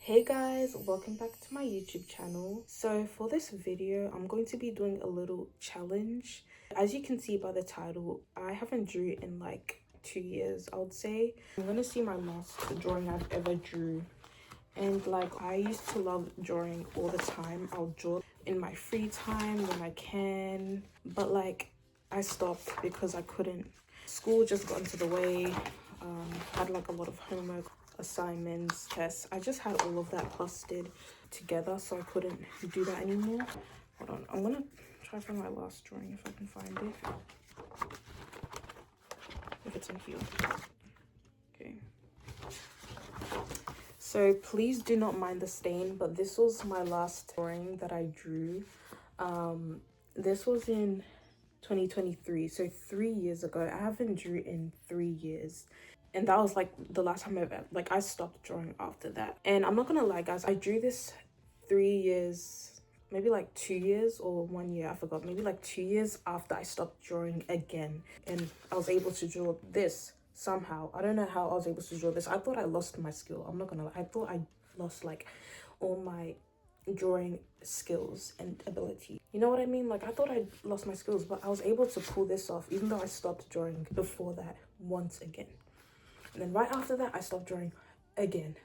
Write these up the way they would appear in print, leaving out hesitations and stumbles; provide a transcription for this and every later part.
Hey guys, welcome back to my YouTube channel. So for this video, I'm going to be doing a little challenge. As you can see by the title, I haven't drew in like 2 years, I would say. I'm gonna see my last drawing I've ever drew. And like, I used to love drawing all the time. I'll draw in my free time when I can. But like, I stopped because I couldn't. School just got into the way. Had like a lot of homework, assignments, tests. I just had all of that clustered together, so I couldn't do that anymore. Hold on, I'm gonna try for my last drawing if I can find it. If it's in here. Okay. So please do not mind the stain, but this was my last drawing that I drew. This was in 2023, so 3 years ago. I haven't drew in 3 years, and that was like the last time I stopped drawing after that. And I'm not gonna lie guys, I drew this 3 years, maybe like 2 years or 1 year, I forgot, maybe like 2 years after I stopped drawing again, and I was able to draw this somehow. I don't know how I was able to draw this. I thought I lost my skill, I'm not gonna lie. I thought I lost like all my drawing skills and ability, you know what I mean? Like, I thought I lost my skills, but I was able to pull this off even though I stopped drawing before that once again. And then right after that I stopped drawing again.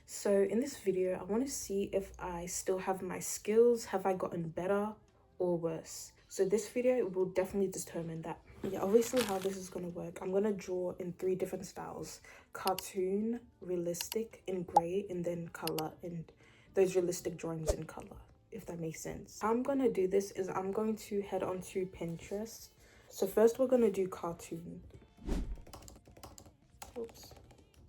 So in this video I want to see if I still have my skills. Have I gotten better or worse? So this video will definitely determine that. Yeah, obviously how this is going to work, I'm going to draw in 3 different styles: cartoon, realistic in gray, and then color, and those realistic drawings in color, if that makes sense. How I'm going to do this is I'm going to head onto Pinterest. So first we're going to do cartoon. Oops.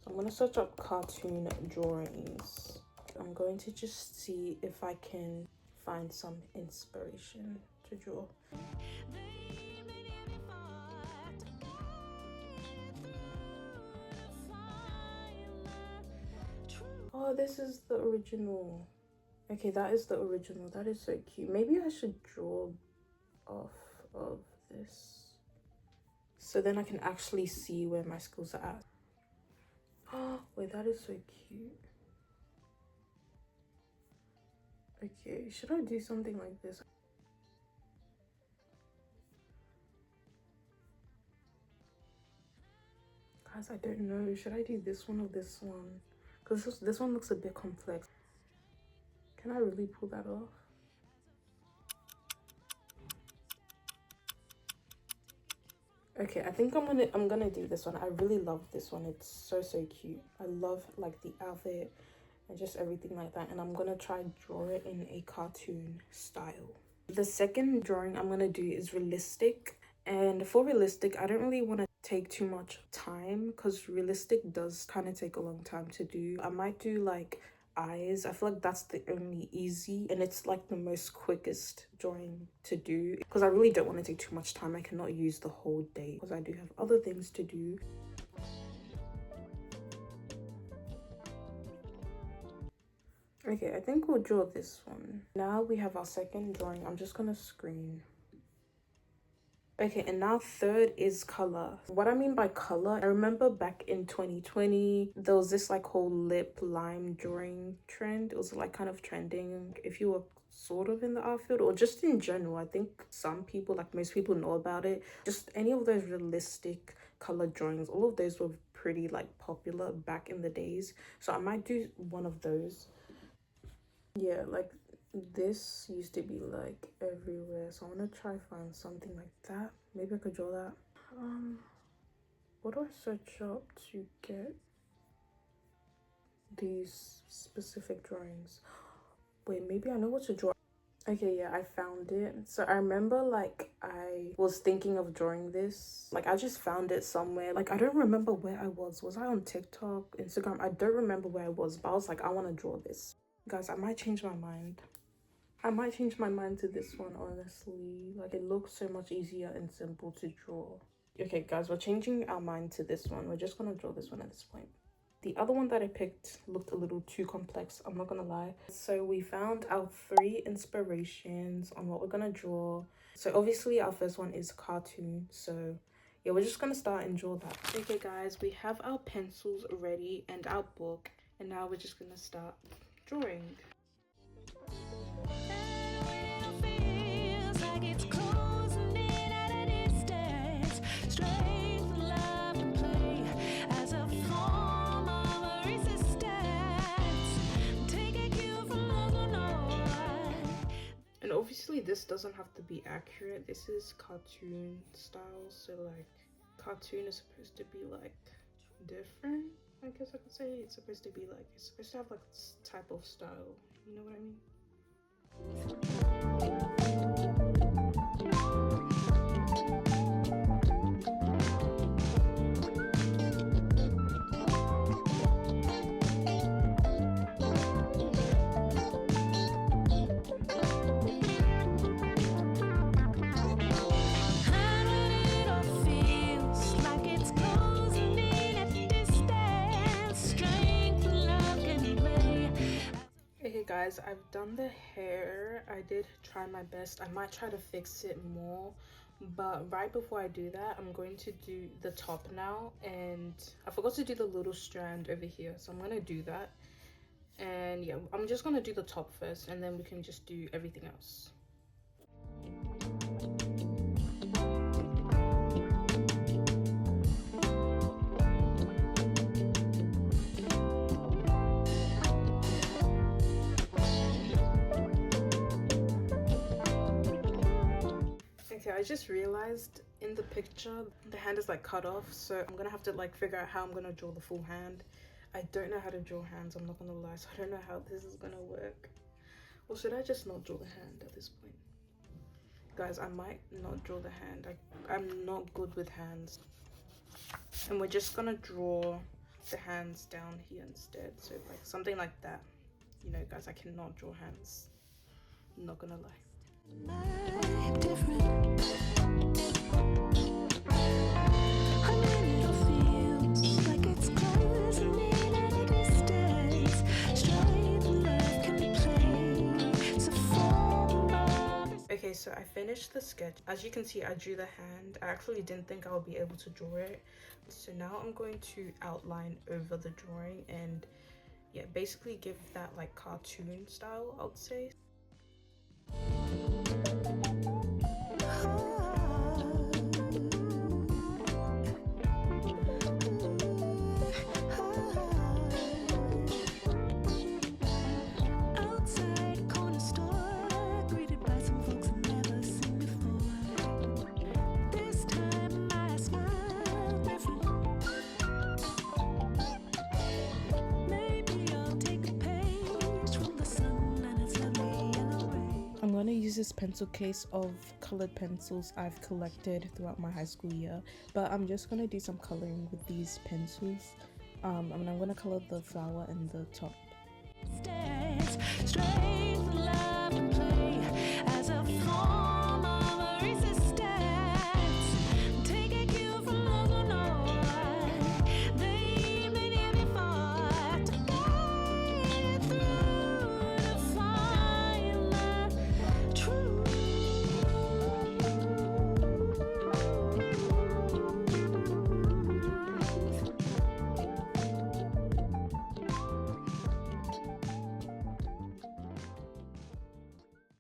So I'm going to search up cartoon drawings. I'm going to just see if I can find some inspiration to draw. Oh, this is the original. Okay, that is the original. That is so cute. Maybe I should draw off of this so then I can actually see where my skills are at. Oh, wait, that is so cute. Okay, should I do something like this? Guys, I don't know. Should I do this one or this one? Because this one looks a bit complex. Can I really pull that off? Okay, I think I'm gonna do this one. I really love this one. It's so cute. I love like the outfit and just everything like that. And I'm gonna try draw it in a cartoon style. The second drawing I'm gonna do is realistic. And for realistic, I don't really want to take too much time because realistic does kind of take a long time to do. I might do like eyes. I feel like that's the only easy, and it's like the most quickest drawing to do because I really don't want to take too much time. I cannot use the whole day because I do have other things to do. Okay, I think we'll draw this one. Now we have our second drawing. I'm just gonna screen. Okay, and now third is color. What I mean by color, I remember back in 2020 there was this like whole lip lime drawing trend. It was like kind of trending if you were sort of in the art field or just in general. I think some people, like most people, know about it. Just any of those realistic color drawings, all of those were pretty like popular back in the days, so I might do one of those. Yeah, like this used to be like everywhere, so I want to try find something like that. Maybe I could draw that. What do I search up to get these specific drawings? Wait, maybe I know what to draw. Okay, yeah, I found it. So I remember like I was thinking of drawing this, like I just found it somewhere. Like I don't remember where I was I on TikTok, Instagram? I don't remember where I was, but I was like, I want to draw this. Guys, I might change my mind. I might change my mind to this one, honestly. Like, it looks so much easier and simple to draw. Okay, guys, we're changing our mind to this one. We're just gonna draw this one at this point. The other one that I picked looked a little too complex, I'm not gonna lie. So we found our 3 inspirations on what we're gonna draw. So obviously our first one is cartoon. So yeah, we're just gonna start and draw that. Okay, guys, we have our pencils ready and our book. And now we're just gonna start drawing. And obviously this doesn't have to be accurate. This is cartoon style, so like cartoon is supposed to be like different, I guess I could say. It's supposed to be like, it's supposed to have like this type of style, you know what I mean? Okay guys, I've done the hair. I did try my best. I might try to fix it more, but right before I do that, I'm going to do the top now, and I forgot to do the little strand over here, so I'm gonna do that. And yeah, I'm just gonna do the top first, and then we can just do everything else. Okay, I just realized in the picture the hand is like cut off, so I'm gonna have to like figure out how I'm gonna draw the full hand. I don't know how to draw hands, I'm not gonna lie, so I don't know how this is gonna work. Or should I just not draw the hand at this point? Guys, I might not draw the hand. I'm not good with hands. And we're just gonna draw the hands down here instead, so like something like that. You know guys, I cannot draw hands, I'm not gonna lie. Okay, so I finished the sketch. As you can see, I drew the hand. I actually didn't think I would be able to draw it. So now I'm going to outline over the drawing and yeah, basically give that like cartoon style, I would say. I'm going to use this pencil case of colored pencils I've collected throughout my high school year, but I'm just going to do some coloring with these pencils. And I'm going to color the flower and the top.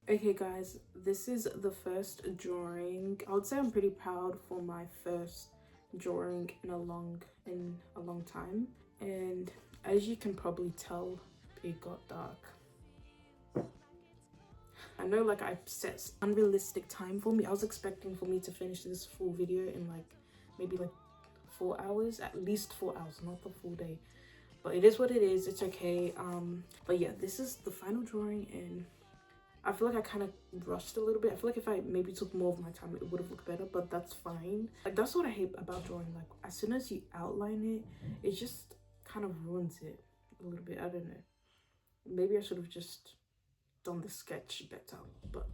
Okay guys, this is the first drawing. I would say I'm pretty proud for my first drawing in a long time, and as you can probably tell, it got dark. I know like I've set unrealistic time for me. I was expecting for me to finish this full video in like maybe like 4 hours, at least 4 hours, not the full day, but it is what it is. It's okay. But yeah, this is the final drawing, and I feel like I kind of rushed a little bit. I feel like if I maybe took more of my time, it would have looked better, but that's fine. Like, that's what I hate about drawing. Like, as soon as you outline it, it just kind of ruins it a little bit. I don't know. Maybe I should have just done the sketch better, but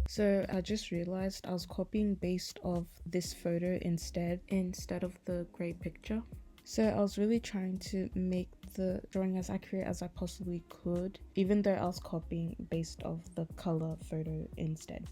so I just realized I was copying based off this photo instead of the grey picture. So I was really trying to make the drawing as accurate as I possibly could, even though I was copying based off the color photo instead.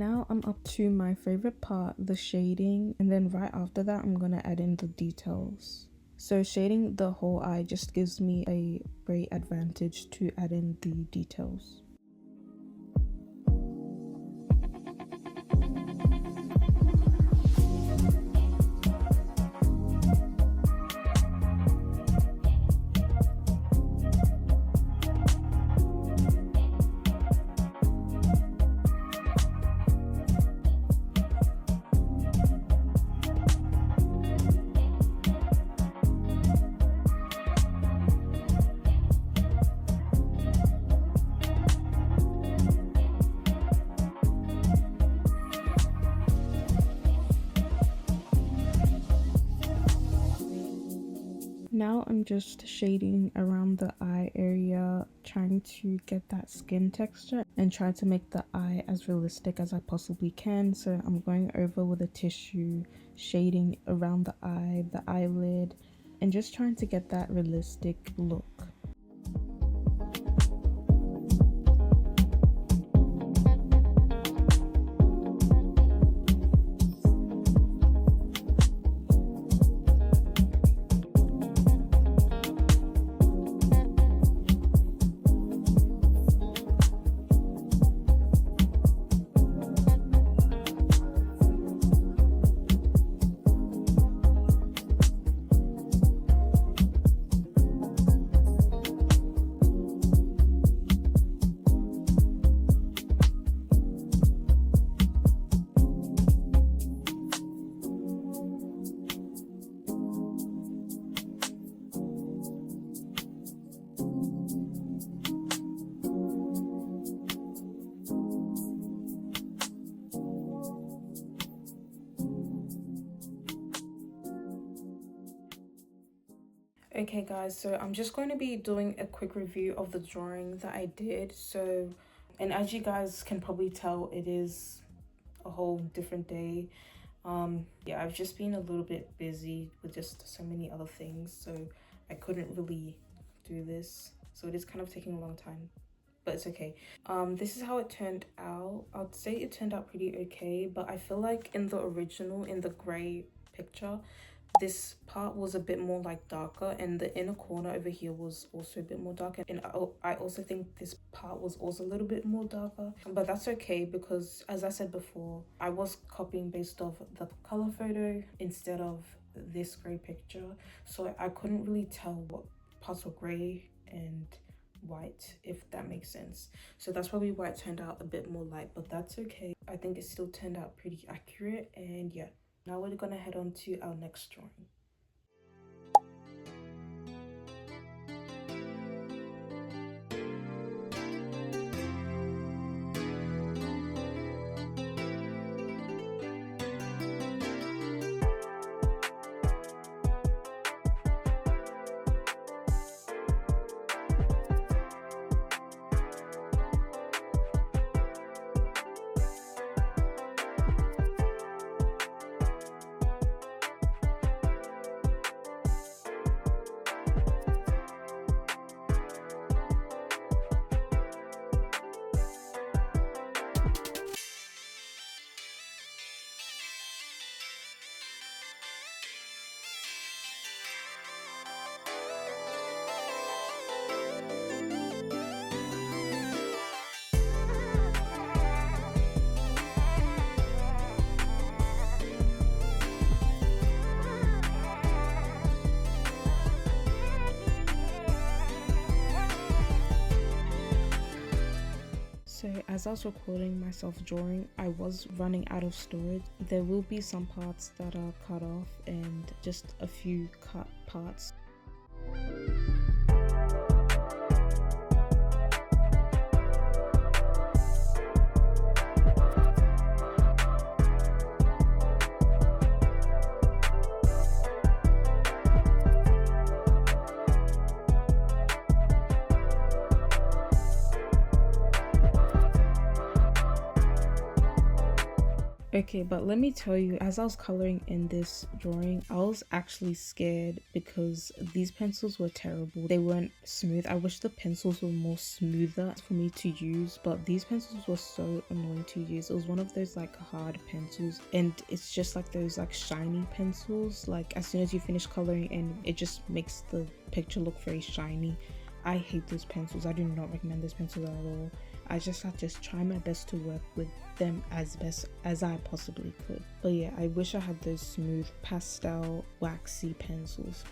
Now I'm up to my favorite part, the shading, and then right after that I'm gonna add in the details. So shading the whole eye just gives me a great advantage to add in the details. Now I'm just shading around the eye area, trying to get that skin texture and try to make the eye as realistic as I possibly can. So I'm going over with a tissue, shading around the eye, the eyelid, and just trying to get that realistic look. Okay guys, so I'm just going to be doing a quick review of the drawing that I did. And as you guys can probably tell, it is a whole different day. Yeah, I've just been a little bit busy with just so many other things, so I couldn't really do this. So it is kind of taking a long time, but it's okay. This is how it turned out. I'd say it turned out pretty okay, but I feel like in the original, in the gray picture, this part was a bit more like darker, and the inner corner over here was also a bit more darker, and I also think this part was also a little bit more darker, but that's okay because, as I said before, I was copying based off the color photo instead of this gray picture, so I couldn't really tell what parts were gray and white, if that makes sense. So that's probably why it turned out a bit more light, but that's okay. I think it still turned out pretty accurate. And yeah, now we're gonna head on to our next drawing. So as I was recording myself drawing, I was running out of storage. There will be some parts that are cut off and just a few cut parts. Okay, but let me tell you, as I was coloring in this drawing, I was actually scared because these pencils were terrible. They weren't smooth. I wish the pencils were more smoother for me to use, but these pencils were so annoying to use. It was one of those like hard pencils, and it's just like those like shiny pencils. Like as soon as you finish coloring in, it just makes the picture look very shiny. I hate those pencils. I do not recommend those pencils at all. I just had to try my best to work with them as best as I possibly could. But yeah, I wish I had those smooth pastel waxy pencils.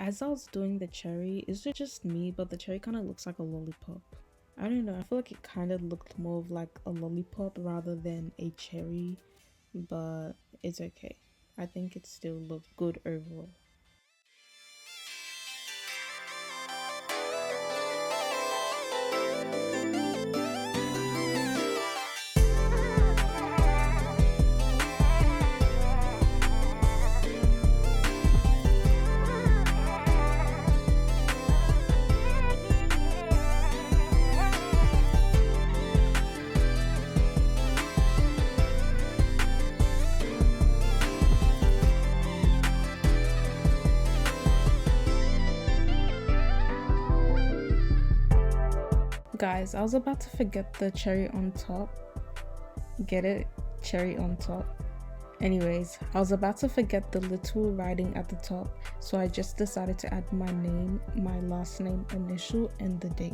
As I was doing the cherry, is it just me, but the cherry kind of looks like a lollipop. I don't know, I feel like it kind of looked more of like a lollipop rather than a cherry, but it's okay. I think it still looked good overall. Guys, I was about to forget the cherry on top. Get it? Cherry on top. Anyways, I was about to forget the little writing at the top, so I just decided to add my name, my last name, initial, and the date.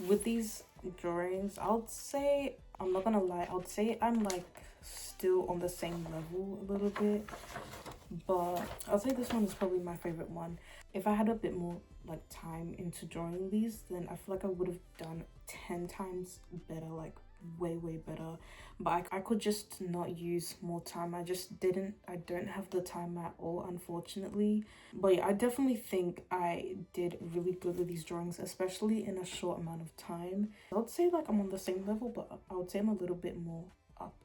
With these drawings, I would say, I'm not gonna lie, I would say I'm like still on the same level a little bit, but I'll say this one is probably my favorite one. If I had a bit more like time into drawing these, then I feel like I would have done 10 times better, like way better, but I could just not use more time. I just didn't. I don't have the time at all, unfortunately. But yeah, I definitely think I did really good with these drawings, especially in a short amount of time. I would say like I'm on the same level, but I would say I'm a little bit more up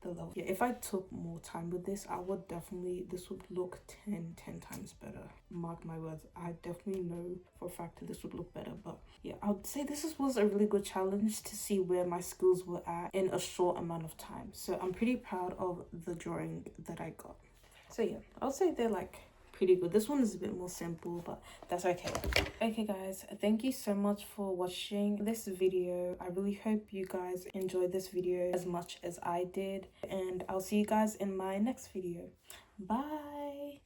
the level. Yeah, if I took more time with this, I would definitely, this would look 10 times better. Mark my words, I definitely know for a fact that this would look better. But yeah, I would say this was a really good challenge to see where my skills were at in a short amount of time. So I'm pretty proud of the drawing that I got. So yeah, I would say they're like pretty good. This one is a bit more simple, but that's okay. Okay guys, thank you so much for watching this video. I really hope you guys enjoyed this video as much as I did, and I'll see you guys in my next video. Bye.